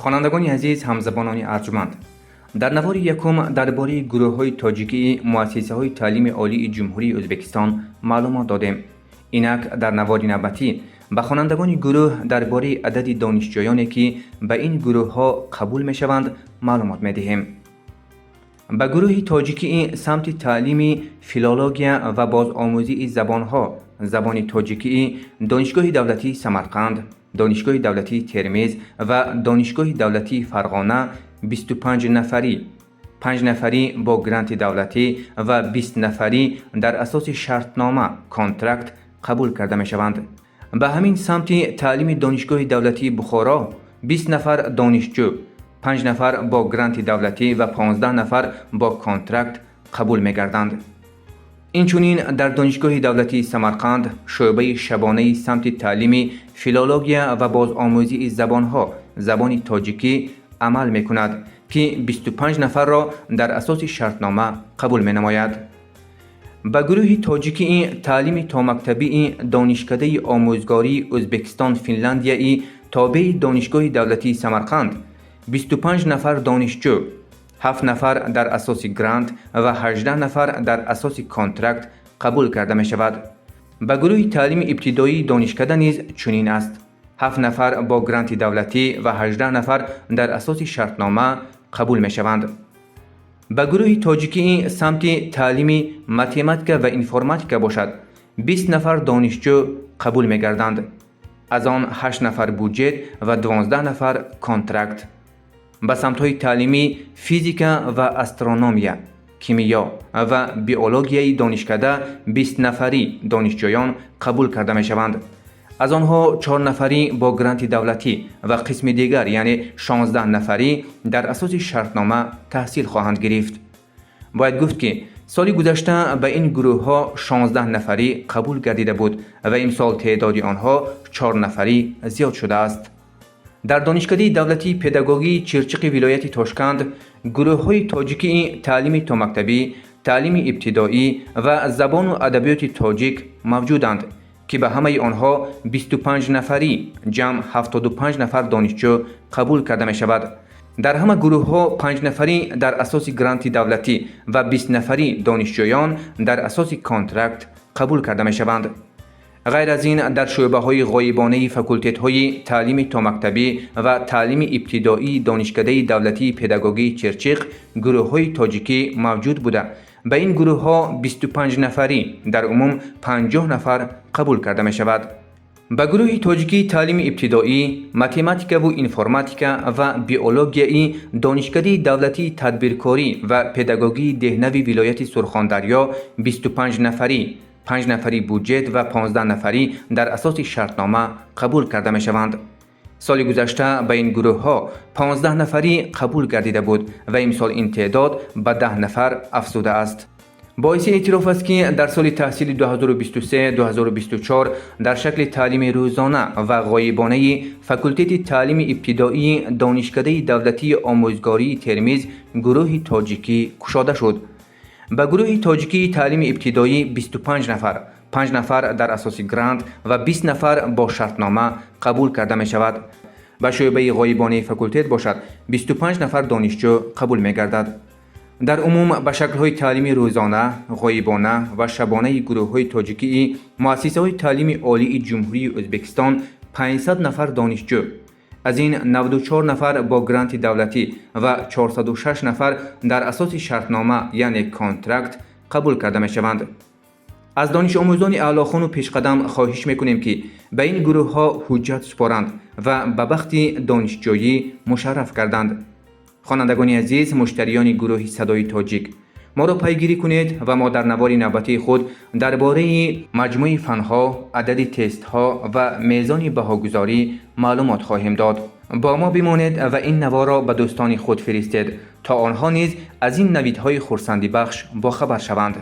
خوانندگان عزیز، همزبانان ارجمند، در نوار یکم درباره گروه‌های تاجیکی مؤسسه‌های تعلیم عالی جمهوری ازبکستان معلومات دادیم. اینک در نوار نوبتی به خوانندگان گروه درباره عدد دانشجویانی که به این گروه‌ها قبول می‌شوند معلومات می‌دهیم. به گروه تاجیکی سمت تعلیم فیلولوژیا و بازآموزی زبان‌ها، زبان تاجیکی، دانشگاه دولتی سمرقند، دانشگاه دولتی ترمز و دانشگاه دولتی فرغانه 25 نفری، 5 نفری با گرانت دولتی و 20 نفری در اساس شرطنامه کانترکت قبول کرده می شوند. به همین سمت تعلیم دانشگاه دولتی بخارا 20 نفر دانشجو، 5 نفر با گرانت دولتی و 15 نفر با کانترکت قبول می گردند. اینچنین در دانشگاه دولتی سمرقند شعبه شبانه سمت تعلیم فیلولوژیا و بازآموزی زبانها، زبان تاجیکی عمل می کند که 25 نفر را در اساس شرطنامه قبول می نماید. به گروه تاجیکی تعلیم تا مکتبی دانشکده آموزگاری ازبکستان فنلاندیایی تابع دانشگاه دولتی سمرقند 25 نفر دانشجو، 7 نفر در اساس گرانت و 18 نفر در اساس کانترکت قبول کرده می شود. به گروه تعلیم ابتدایی دانشکده نیز چنین است. 7 نفر با گرانت دولتی و 18 نفر در اساس شرطنامه قبول می شوند. به گروه تاجیکی سمت تعلیم متماتیک و انفرماتیک باشد 20 نفر دانشجو قبول می گردند. از آن 8 نفر بودجت و 12 نفر کانترکت. به سمت‌های تعلیمی فیزیکا و استرونومیا، کیمیا و بیولوژیای دانشکده 20 نفری دانشجویان قبول کرده می شوند. از آنها 4 نفری با گرانت دولتی و قسم دیگر یعنی 16 نفری در اساس شرطنامه تحصیل خواهند گرفت. باید گفت که سال گذشته به این گروه ها 16 نفری قبول گردیده بود و امسال تعداد آنها 4 نفری زیاد شده است. در دانشکده دولتی پداگوژی چرچق ولایت تاشکند گروه های تاجیکی تعلیم تا مکتبی، تعلیم ابتدایی و زبان و ادبیات تاجیک موجودند که به همه آنها 25 نفری جمع 75 نفر دانشجو قبول کرده می شود. در همه گروه ها 5 نفری در اساس گرانت دولتی و 20 نفری دانشجویان در اساس کانترکت قبول کرده می شوند. غیر از این در شعبه های غایبانه فاکولتت های تعلیم تا مکتبی و تعلیم ابتدایی دانشکده دولتی پداگوژی چرچق گروه های تاجیکی موجود بوده. به این گروه ها 25 نفری در عموم 50 نفر قبول کرده می شود. به گروه تاجیکی تعلیم ابتدایی متماتیک و انفرماتیک و بیولوژیایی دانشکده دولتی تدبیرکاری و پداگوژی دهنوی ولایت سرخاندریا 25 نفری، 5 نفری بودجت و 15 نفری در اساس شرطنامه قبول کرده می شوند. سال گذشته به این گروه ها 15 نفری قبول گردیده بود و امسال این تعداد به 10 نفر افزوده است. باعث اعتراف است که در سال تحصیل 2023-2024 در شکل تعلیم روزانه و غایبانه فاکولتت تعلیم ابتدایی دانشکده دولتی آموزگاری ترمز گروه تاجیکی گشاده شد. به گروه تاجیکی تعلیم ابتدایی 25 نفر، 5 نفر در اساس گرانت و 20 نفر با شرطنامه قبول کرده می شود. به شعبه غایبانه فاکولتت باشد 25 نفر دانشجو قبول می گردد. در عموم به شکل های تعلیمی روزانه، غایبانه و شبانه گروه های تاجیکی مؤسسه های تعلیم عالی جمهوری ازبکستان 500 نفر دانشجو، از این 94 نفر با گرانت دولتی و 406 نفر در اساس شرطنامه یعنی کانترکت قبول کرده می شوند. از دانش آموزان اعلاخوان و پیشقدم خواهش میکنیم که به این گروه ها حجت سپارند و به بخت دانشجویی مشرف کردند. خوانندگان عزیز، مشتریان گروه صدای تاجیک، ما را پیگیری کنید و ما در نوار نوبتی خود درباره مجموع فنها، عدد تست ها و میزان بهاگذاری معلومات خواهیم داد. با ما بمانید و این نوار را به دوستان خود فرستید تا آنها نیز از این نویدهای خرسندی بخش باخبر شوند.